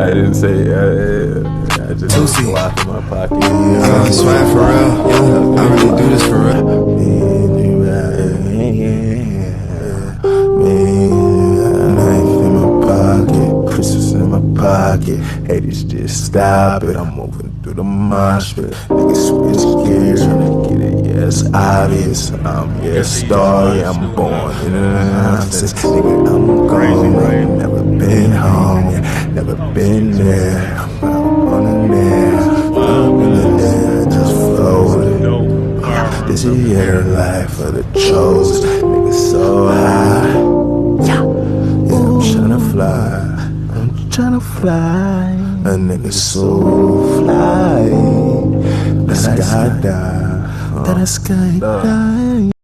I didn't say. I just Glock in my pocket. Swag for real. I really do this for real. Knife in my pocket, pistols in my pocket. Haters just stop it. I'm moving through the mosh pit. Niggas switch gears, tryna get it. Yeah, it's obvious. I'm a star. Yeah, I'm born in the nonsense. Nigga, I'm gone. Never been home. Yeah, never been there. I'm out on the net. Up in the air, just floating. This is your life of the chosen. Nigga so high. Yeah, I'm tryna fly. I'm tryna fly. A nigga so fly. That I sky die.